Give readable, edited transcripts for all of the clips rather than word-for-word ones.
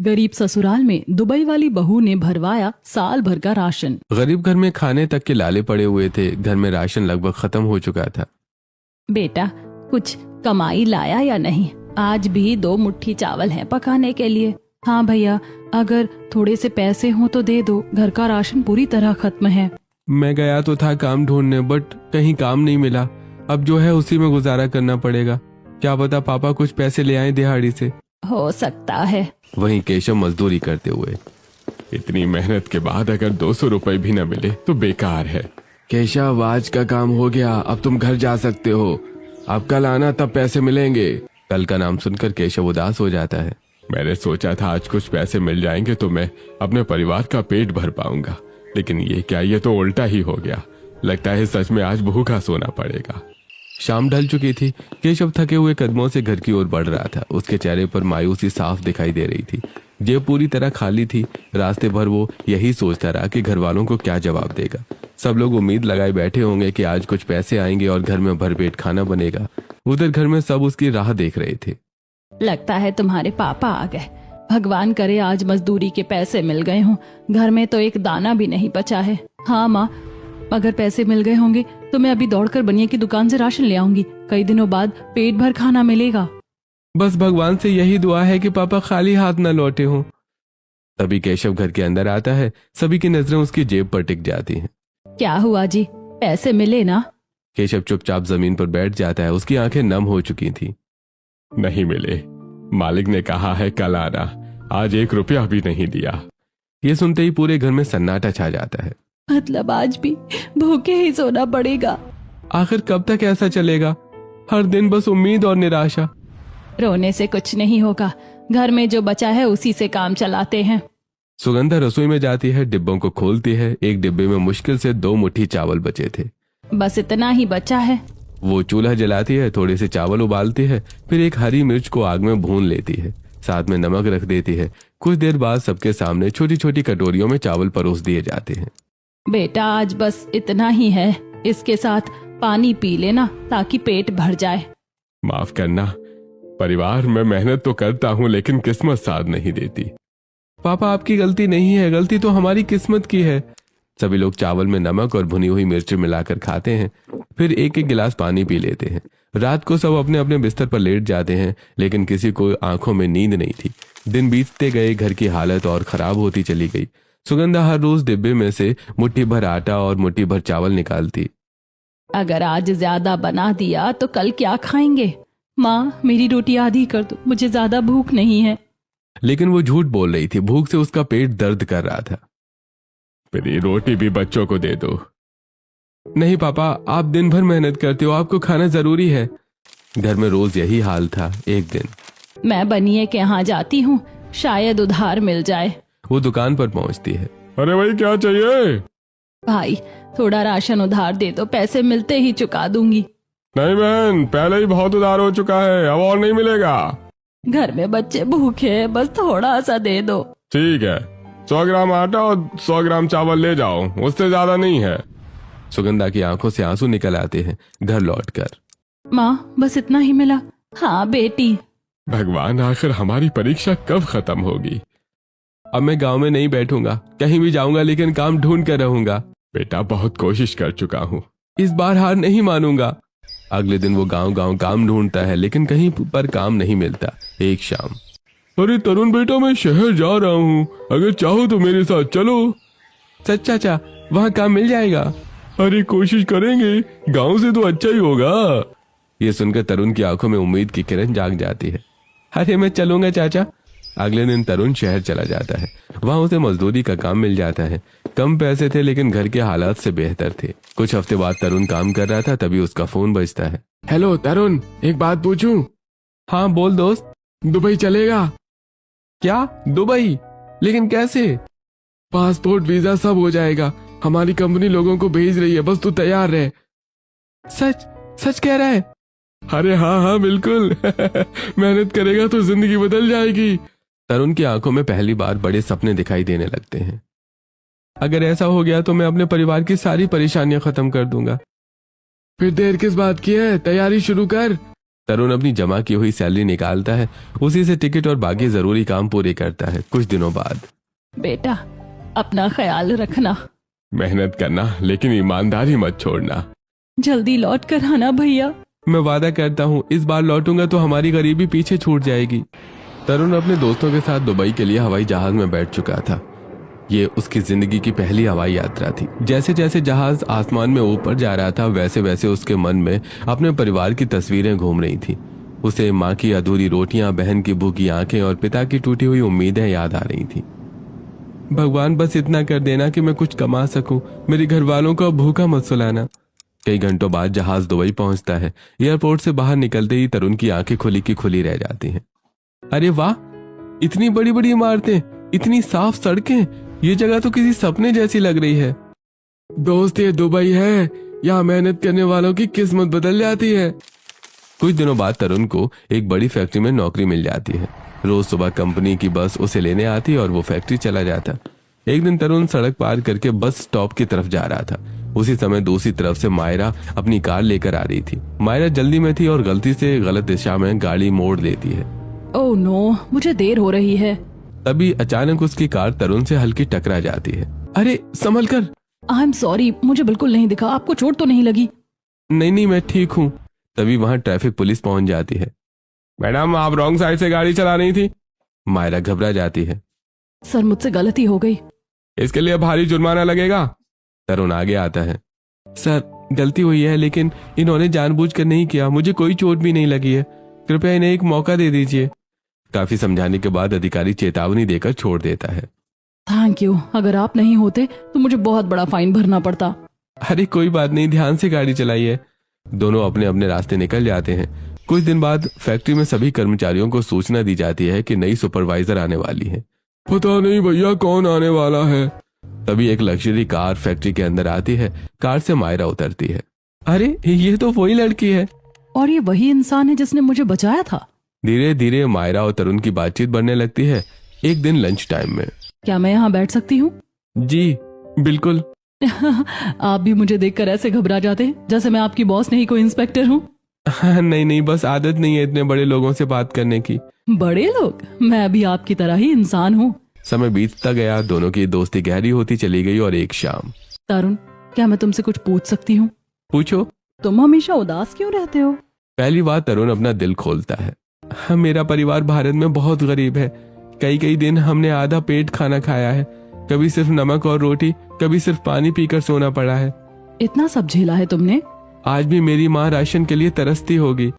गरीब ससुराल में दुबई वाली बहू ने भरवाया साल भर का राशन। गरीब घर में खाने तक के लाले पड़े हुए थे। घर में राशन लगभग खत्म हो चुका था। बेटा, कुछ कमाई लाया या नहीं? आज भी 2 मुट्ठी चावल हैं पकाने के लिए। हाँ भैया, अगर थोड़े से पैसे हो तो दे दो, घर का राशन पूरी तरह खत्म है। मैं गया तो था काम ढूंढने, बट कहीं काम नहीं मिला। अब जो है उसी में गुजारा करना पड़ेगा। क्या पता पापा कुछ पैसे ले आए दिहाड़ी से। हो सकता है। वहीं केशव मजदूरी करते हुए, इतनी मेहनत के बाद अगर 200 रुपए भी न मिले तो बेकार है। केशव, आज का काम हो गया, अब तुम घर जा सकते हो। अब कल आना, तब पैसे मिलेंगे। कल का नाम सुनकर केशव उदास हो जाता है। मैंने सोचा था आज कुछ पैसे मिल जाएंगे तो मैं अपने परिवार का पेट भर पाऊंगा, लेकिन ये क्या, ये तो उल्टा ही हो गया। लगता है सच में आज भूखा सोना पड़ेगा। शाम ढल चुकी थी। केशव थके हुए कदमों से घर की ओर बढ़ रहा था। उसके चेहरे पर मायूसी साफ दिखाई दे रही थी। जेब पूरी तरह खाली थी। रास्ते भर वो यही सोचता रहा कि घर वालों को क्या जवाब देगा। सब लोग उम्मीद लगाए बैठे होंगे कि आज कुछ पैसे आएंगे और घर में भरपेट खाना बनेगा। उधर घर में सब उसकी राह देख रहे थे। लगता है तुम्हारे पापा आ गए। भगवान करे आज मजदूरी के पैसे मिल गए हों। घर में तो एक दाना भी नहीं बचा है। हाँ माँ, अगर पैसे मिल गए होंगे तो मैं अभी दौड़कर बनिया की दुकान से राशन ले आऊंगी। कई दिनों बाद पेट भर खाना मिलेगा। बस भगवान से यही दुआ है कि पापा खाली हाथ न लौटे हों। तभी केशव घर के अंदर आता है। सभी की नजरें उसकी जेब पर टिक जाती हैं। क्या हुआ जी, पैसे मिले ना? केशव चुपचाप जमीन पर बैठ जाता है। उसकी आंखें नम हो चुकी थी। नहीं मिले, मालिक ने कहा है कल आना। आज 1 रुपया भी नहीं दिया। ये सुनते ही पूरे घर में सन्नाटा छा जाता है। मतलब आज भी भूखे ही सोना पड़ेगा। आखिर कब तक ऐसा चलेगा? हर दिन बस उम्मीद और निराशा। रोने से कुछ नहीं होगा। घर में जो बचा है उसी से काम चलाते हैं। सुगंधा रसोई में जाती है, डिब्बों को खोलती है। एक डिब्बे में मुश्किल से 2 मुट्ठी चावल बचे थे। बस इतना ही बचा है। वो चूल्हा जलाती है, थोड़े से चावल उबालती है, फिर एक हरी मिर्च को आग में भून लेती है। साथ में नमक रख देती है। कुछ देर बाद सबके सामने छोटी छोटी कटोरियों में चावल परोस दिए जाते हैं। बेटा, आज बस इतना ही है। इसके साथ पानी पी लेना ताकि पेट भर जाए। माफ करना, परिवार में मेहनत तो करता हूँ लेकिन किस्मत साथ नहीं देती। पापा, आपकी गलती नहीं है, गलती तो हमारी किस्मत की है। सभी लोग चावल में नमक और भुनी हुई मिर्च मिलाकर खाते हैं, फिर एक एक गिलास पानी पी लेते हैं। रात को सब अपने अपने बिस्तर पर लेट जाते हैं, लेकिन किसी को आंखों में नींद नहीं थी। दिन बीतते गए, घर की हालत और खराब होती चली गई। सुगंधा हर रोज डिब्बे में से मुट्ठी भर आटा और मुट्ठी भर चावल निकालती। अगर आज ज्यादा बना दिया तो कल क्या खाएंगे? माँ, मेरी रोटी आधी कर दो, मुझे ज्यादा भूख नहीं है। लेकिन वो झूठ बोल रही थी। भूख से उसका पेट दर्द कर रहा था। मेरी रोटी भी बच्चों को दे दो। नहीं पापा, आप दिन भर मेहनत करते हो, आपको खाना जरूरी है। घर में रोज यही हाल था। एक दिन मैं बनिए के यहाँ जाती हूँ, शायद उधार मिल जाए। वो दुकान पर पहुंचती है। अरे भाई, क्या चाहिए? भाई, थोड़ा राशन उधार दे दो, पैसे मिलते ही चुका दूंगी। नहीं बहन, पहले ही बहुत उधार हो चुका है, अब और नहीं मिलेगा। घर में बच्चे भूखे हैं, बस थोड़ा सा दे दो। ठीक है, 100 ग्राम आटा और 100 ग्राम चावल ले जाओ, उससे ज्यादा नहीं है। सुगंधा की आंखों से आंसू निकल आते हैं। घर लौटकर, माँ, बस इतना ही मिला? हाँ बेटी। भगवान, आखिर हमारी परीक्षा कब खत्म होगी? अब मैं गांव में नहीं बैठूंगा, कहीं भी जाऊंगा लेकिन काम ढूंढ कर रहूंगा। बेटा, बहुत कोशिश कर चुका हूँ, इस बार हार नहीं मानूंगा। अगले दिन वो गांव गांव काम ढूंढता है, लेकिन कहीं पर काम नहीं मिलता। एक शाम, अरे तरुण बेटा, मैं शहर जा रहा हूँ, अगर चाहो तो मेरे साथ चलो। सच चाचा, वहाँ काम मिल जाएगा? अरे कोशिश करेंगे, गांव से तो अच्छा ही होगा। ये सुनकर तरुण की आंखों में उम्मीद की किरण जाग जाती है। अरे मैं चलूंगा चाचा। अगले दिन तरुण शहर चला जाता है। वहां उसे मजदूरी का काम मिल जाता है। कम पैसे थे लेकिन घर के हालात से बेहतर थे। कुछ हफ्ते बाद तरुण काम कर रहा था, तभी उसका फोन बजता है। हेलो तरुण, एक बात पूछूं? हाँ बोल दोस्त। दुबई चलेगा? क्या, दुबई? लेकिन कैसे? पासपोर्ट वीजा सब हो जाएगा। हमारी कंपनी लोगों को भेज रही है, बस तू तैयार रहे। सच? सच कह रहा है? अरे हाँ हाँ बिल्कुल। मेहनत करेगा तो जिंदगी बदल जाएगी। तरुण की आंखों में पहली बार बड़े सपने दिखाई देने लगते हैं। अगर ऐसा हो गया तो मैं अपने परिवार की सारी परेशानियां खत्म कर दूंगा। फिर देर किस बात की है, तैयारी शुरू कर। तरुण अपनी जमा की हुई सैलरी निकालता है, उसी से टिकट और बाकी जरूरी काम पूरे करता है। कुछ दिनों बाद, बेटा अपना ख्याल रखना, मेहनत करना लेकिन ईमानदारी मत छोड़ना। जल्दी लौट कर आना भैया। मैं वादा करता हूँ इस बार लौटूंगा तो हमारी गरीबी पीछे छूट जाएगी। तरुण अपने दोस्तों के साथ दुबई के लिए हवाई जहाज में बैठ चुका था। ये उसकी जिंदगी की पहली हवाई यात्रा थी। जैसे जैसे जहाज आसमान में ऊपर जा रहा था वैसे वैसे उसके मन में अपने परिवार की तस्वीरें घूम रही थी। उसे माँ की अधूरी रोटियां, बहन की भूखी आंखें और पिता की टूटी हुई उम्मीदें याद आ रही थी। भगवान बस इतना कर देना कि मैं कुछ कमा सकूं, मेरे घर वालों को भूखा मत सुलाना। कई घंटों बाद जहाज दुबई पहुंचता है। एयरपोर्ट से बाहर निकलते ही तरुण की आंखें खुली की खुली रह जाती हैं। अरे वाह, इतनी बड़ी बड़ी इमारतें, इतनी साफ सड़कें, ये जगह तो किसी सपने जैसी लग रही है। दोस्त ये दुबई है, यहाँ मेहनत करने वालों की किस्मत बदल जाती है। कुछ दिनों बाद तरुण को एक बड़ी फैक्ट्री में नौकरी मिल जाती है। रोज सुबह कंपनी की बस उसे लेने आती और वो फैक्ट्री चला जाता। एक दिन तरुण सड़क पार करके बस स्टॉप की तरफ जा रहा था। उसी समय दूसरी तरफ से मायरा अपनी कार लेकर आ रही थी। मायरा जल्दी में थी और गलती से गलत दिशा में गाड़ी मोड़ लेती है। ओह नो, मुझे देर हो रही है। तभी अचानक उसकी कार तरुण से हल्की टकरा जाती है। अरे संभल कर। आई एम सॉरी, मुझे बिल्कुल नहीं दिखा। आपको चोट तो नहीं लगी? नहीं नहीं, मैं ठीक हूँ। तभी वहां ट्रैफिक पुलिस पहुंच जाती है। मैडम, आप रॉन्ग साइड से गाड़ी चला रही थी। मायरा घबरा जाती है। सर मुझसे गलती हो गई। इसके लिए भारी जुर्माना लगेगा। तरुण आगे आता है। सर गलती हुई है, लेकिन इन्होंने जानबूझकर नहीं किया, मुझे कोई चोट भी नहीं लगी है, कृपया इन्हें एक मौका दे दीजिए। काफी समझाने के बाद अधिकारी चेतावनी देकर छोड़ देता है। थैंक यू, अगर आप नहीं होते तो मुझे बहुत बड़ा फाइन भरना पड़ता। अरे कोई बात नहीं, ध्यान से गाड़ी चलाइए। दोनों अपने अपने रास्ते निकल जाते हैं। कुछ दिन बाद फैक्ट्री में सभी कर्मचारियों को सूचना दी जाती है कि नई सुपरवाइजर आने वाली है। पता नहीं भैया कौन आने वाला है। तभी एक लग्जरी कार फैक्ट्री के अंदर आती है। कार से मायरा उतरती है। अरे ये तो वही लड़की है। और ये वही इंसान है जिसने मुझे बचाया था। धीरे धीरे मायरा और तरुण की बातचीत बढ़ने लगती है। एक दिन लंच टाइम में, क्या मैं यहाँ बैठ सकती हूँ? जी बिल्कुल। आप भी मुझे देखकर ऐसे घबरा जाते हैं जैसे मैं आपकी बॉस नहीं कोई इंस्पेक्टर हूँ। नहीं नहीं, बस आदत नहीं है इतने बड़े लोगों से बात करने की। बड़े लोग? मैं भी आपकी तरह ही इंसान हूँ। समय बीतता गया, दोनों की दोस्ती गहरी होती चली गई और एक शाम। तरुण, क्या मैं तुमसे कुछ पूछ सकती हूँ? पूछो। तुम हमेशा उदास क्यों रहते हो? पहली बार तरुण अपना दिल खोलता है। मेरा परिवार भारत में बहुत गरीब है। कई कई दिन हमने आधा पेट खाना खाया है। कभी सिर्फ नमक और रोटी, कभी सिर्फ पानी पीकर सोना पड़ा है। इतना सब झेला है तुमने? आज भी मेरी माँ राशन के लिए तरसती होगी।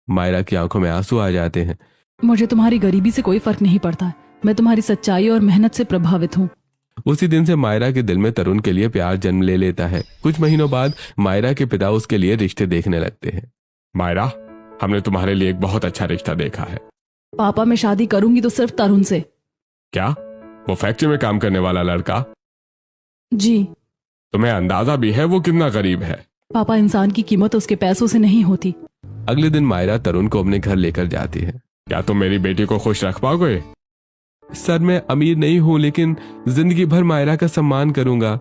मायरा की आंखों में आंसू आ जाते हैं। मुझे तुम्हारी गरीबी से कोई फर्क नहीं पड़ता। मैं तुम्हारी सच्चाई और मेहनत से प्रभावित हूँ। उसी दिन से मायरा के दिल में तरुण के लिए प्यार जन्म ले लेता है। कुछ महीनों बाद मायरा के पिता उसके लिए रिश्ते देखने लगते हैं। मायरा, हमने तुम्हारे लिए एक बहुत अच्छा रिश्ता देखा है। पापा, मैं शादी करूंगी तो सिर्फ तरुण से। क्या? वो फैक्ट्री में काम करने वाला लड़का? जी। तुम्हें अंदाजा भी है वो कितना गरीब है? पापा, इंसान की कीमत उसके पैसों से नहीं होती। अगले दिन मायरा तरुण को अपने घर लेकर जाती है। क्या तुम मेरी बेटी को खुश रख पाओगे? सर मैं अमीर नहीं हूँ, लेकिन जिंदगी भर मायरा का सम्मान करूंगा।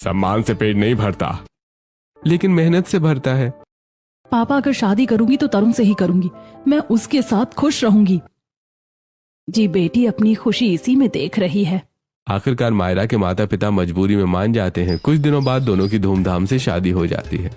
सम्मान से पेट नहीं भरता, लेकिन मेहनत से भरता है। पापा, अगर शादी करूंगी तो तरुण से ही करूंगी। मैं उसके साथ खुश रहूंगी। जी बेटी अपनी खुशी इसी में देख रही है। आखिरकार मायरा के माता पिता मजबूरी में मान जाते हैं। कुछ दिनों बाद दोनों की धूमधाम से शादी हो जाती है।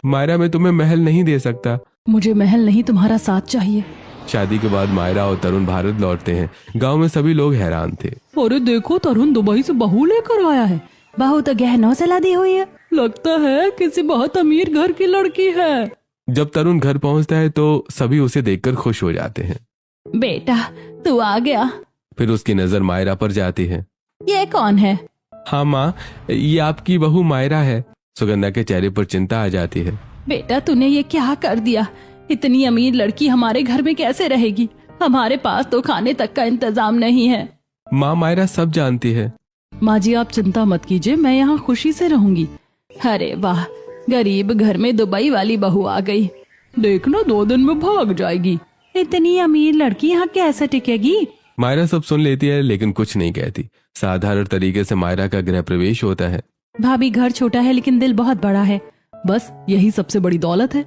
मायरा, मैं तुम्हें महल नहीं दे सकता। मुझे महल नहीं, तुम्हारा साथ चाहिए। शादी के बाद मायरा और तरुण भारत लौटते हैं। गांव में सभी लोग हैरान थे। अरे देखो, तरुण दुबई से बहू लेकर आया है। बहू तो गहनों से लदी हुई है। लगता है किसी बहुत अमीर घर की लड़की है। जब तरुण घर पहुंचता है तो सभी उसे देखकर खुश हो जाते हैं। बेटा, तू आ गया। फिर उसकी नजर मायरा पर जाती है। ये कौन है? हाँ माँ, ये आपकी बहू मायरा है। सुगंधा के चेहरे पर चिंता आ जाती है। बेटा, तूने ये क्या कर दिया? इतनी अमीर लड़की हमारे घर में कैसे रहेगी? हमारे पास तो खाने तक का इंतजाम नहीं है। माँ, मायरा सब जानती है। माँ जी, आप चिंता मत कीजिए, मैं यहाँ खुशी से रहूंगी। अरे वाह, गरीब घर में दुबई वाली बहू आ गई। देखना 2 दिन में भाग जाएगी। इतनी अमीर लड़की यहाँ कैसे टिकेगी? मायरा सब सुन लेती है लेकिन कुछ नहीं कहती। साधारण तरीके से मायरा का गृह प्रवेश होता है। भाभी, घर छोटा है लेकिन दिल बहुत बड़ा है। बस यही सबसे बड़ी दौलत है।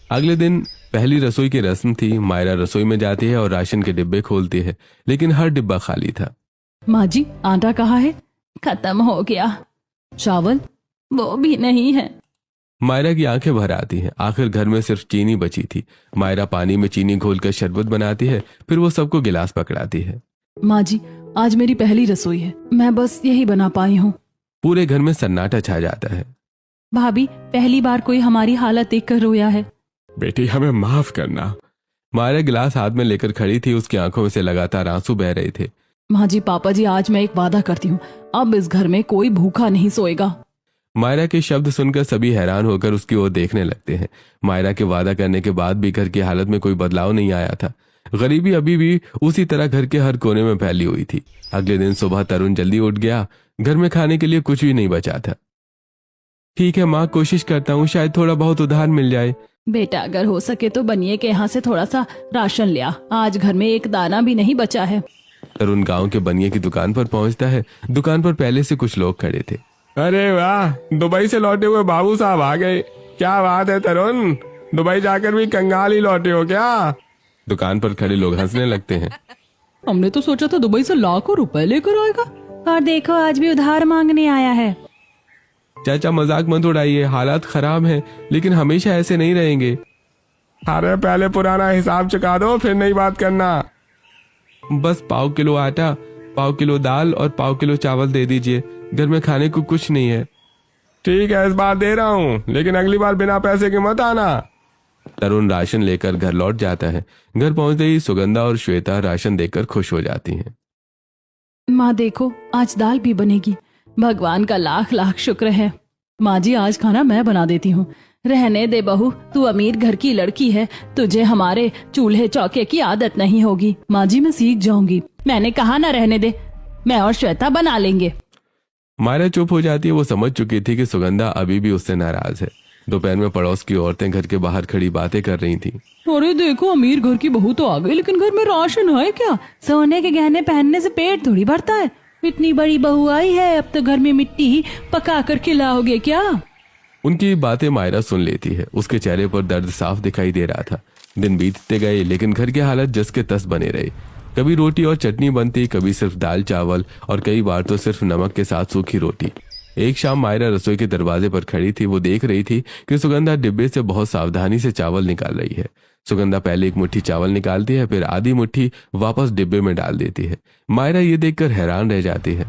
अगले दिन पहली रसोई की रस्म थी। मायरा रसोई में जाती है और राशन के डिब्बे खोलती है, लेकिन हर डिब्बा खाली था। माँ जी, आटा कहाँ है? खत्म हो गया। चावल? वो भी नहीं है। मायरा की आंखें भर आती हैं। आखिर घर में सिर्फ चीनी बची थी। मायरा पानी में चीनी घोलकर शरबत बनाती है, फिर वो सबको गिलास पकड़ाती है। माँ जी, आज मेरी पहली रसोई है, मैं बस यही बना पाई हूँ। पूरे घर में सन्नाटा छा जाता है। भाभी, पहली बार कोई हमारी हालत देखकर रोया है। बेटी, हमें माफ करना। मायरा गिलास हाथ में लेकर खड़ी थी। उसकी आंखों में से लगातार आंसू बह रहे थे। माँ जी, पापा जी, आज मैं एक वादा करती हूँ, अब इस घर में कोई भूखा नहीं सोएगा। मायरा के शब्द सुनकर सभी हैरान होकर उसकी ओर देखने लगते हैं। मायरा के वादा करने के बाद भी घर की हालत में कोई बदलाव नहीं आया था। गरीबी अभी भी उसी तरह घर के हर कोने में फैली हुई थी। अगले दिन सुबह तरुण जल्दी उठ गया। घर में खाने के लिए कुछ भी नहीं बचा था। ठीक है माँ, कोशिश करता हूँ, शायद थोड़ा बहुत उधार मिल जाए। बेटा, अगर हो सके तो बनिए के यहाँ से थोड़ा सा राशन ले आ, आज घर में एक दाना भी नहीं बचा है। तरुण गांव के बनिए की दुकान पर पहुंचता है। दुकान पर पहले से कुछ लोग खड़े थे। अरे वाह, दुबई से लौटे हुए बाबू साहब आ गए। क्या बात है तरुण, दुबई जाकर भी कंगाल ही लौटे हो क्या? दुकान पर खड़े लोग हंसने लगते हैं। हमने तो सोचा था दुबई से लाखों रुपए लेकर आएगा, और देखो आज भी उधार मांगने आया है। चाचा, मजाक मत उड़ाइए, हालात खराब हैं, लेकिन हमेशा ऐसे नहीं रहेंगे। अरे पहले पुराना हिसाब चुका दो, फिर नई बात करना। बस पाव किलो आटा, पाव किलो दाल और पाव किलो चावल दे दीजिए, घर में खाने को कुछ नहीं है। ठीक है, इस बार दे रहा हूँ, लेकिन अगली बार बिना पैसे के मत आना। तरुण राशन लेकर घर लौट जाता है। घर पहुंचते ही सुगंधा और श्वेता राशन देखकर खुश हो जाती हैं। माँ देखो, आज दाल भी बनेगी, भगवान का लाख लाख शुक्र है। माँ जी, आज खाना मैं बना देती हूँ। रहने दे बहू, तू अमीर घर की लड़की है, तुझे हमारे चूल्हे चौके की आदत नहीं होगी। माँ जी, मैं सीख जाऊंगी। मैंने कहा ना, रहने दे, मैं और श्वेता बना लेंगे। मायरा चुप हो जाती है। वो समझ चुकी थी कि सुगंधा अभी भी उससे नाराज है। दोपहर में पड़ोस की औरतें घर के बाहर खड़ी बातें कर रही थीं। अरे देखो, अमीर घर की बहू तो आ गई, लेकिन घर में राशन है क्या? सोने के गहने पहनने से पेट थोड़ी भरता है। इतनी बड़ी बहू आई है, अब तो घर में मिट्टी ही पका कर खिलाओगे क्या? उनकी बातें मायरा सुन लेती है। उसके चेहरे पर दर्द साफ दिखाई दे रहा था। दिन बीतते गए, लेकिन घर की हालत जस के तस बने रहे। कभी रोटी और चटनी बनती, कभी सिर्फ दाल चावल, और कई बार तो सिर्फ नमक के साथ सूखी रोटी। एक शाम मायरा रसोई के दरवाजे पर खड़ी थी। वो देख रही थी कि सुगंधा डिब्बे से बहुत सावधानी से चावल निकाल रही है। सुगंधा पहले एक मुट्ठी चावल निकालती है, फिर आधी मुट्ठी वापस डिब्बे में डाल देती है। मायरा ये देखकर हैरान रह जाती है।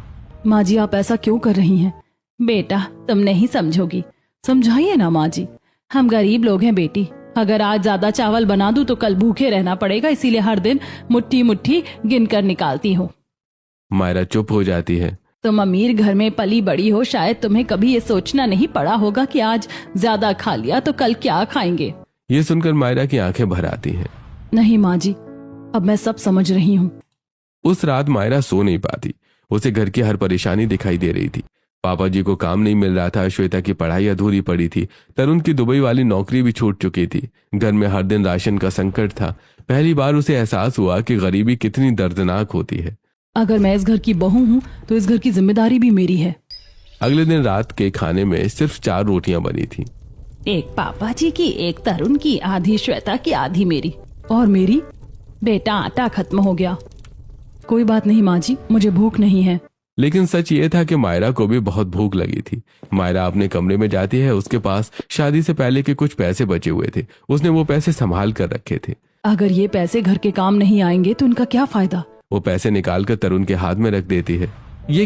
माँ जी, आप ऐसा क्यों कर रही हैं? बेटा, तुम नहीं समझोगी, समझाइए ना माँ जी। हम गरीब लोग हैं बेटी, अगर आज ज्यादा चावल बना दूं तो कल भूखे रहना पड़ेगा, इसीलिए हर दिन मुट्ठी मुट्ठी गिनकर निकालती हूँ। मायरा चुप हो जाती है। तुम अमीर घर में पली बड़ी हो, शायद तुम्हें कभी ये सोचना नहीं पड़ा होगा कि आज ज्यादा खा लिया तो कल क्या खाएंगे। ये सुनकर मायरा की आंखें भर आती हैं। नहीं माँ जी, अब मैं सब समझ रही हूँ। उस रात मायरा सो नहीं पाती। उसे घर की हर परेशानी दिखाई दे रही थी। पापा जी को काम नहीं मिल रहा था, श्वेता की पढ़ाई अधूरी पड़ी थी, तरुण की दुबई वाली नौकरी भी छूट चुकी थी, घर में हर दिन राशन का संकट था। पहली बार उसे एहसास हुआ कि गरीबी कितनी दर्दनाक होती है। अगर मैं इस घर की बहू हूँ तो इस घर की जिम्मेदारी भी मेरी है। अगले दिन रात के खाने में सिर्फ 4 रोटियां बनी थी। एक पापा जी की, एक तरुण की, आधी श्वेता की, आधी मेरी। और मेरी? बेटा, आटा खत्म हो गया। कोई बात नहीं माँ जी, मुझे भूख नहीं है। लेकिन सच ये था कि मायरा को भी बहुत भूख लगी थी। मायरा अपने कमरे में जाती है। उसके पास शादी से पहले के कुछ पैसे बचे हुए थे। उसने वो पैसे संभाल कर रखे थे। अगर ये पैसे घर के काम नहीं आएंगे तो उनका क्या फायदा? वो पैसे निकालकर तरुण के हाथ में रख देती है। ये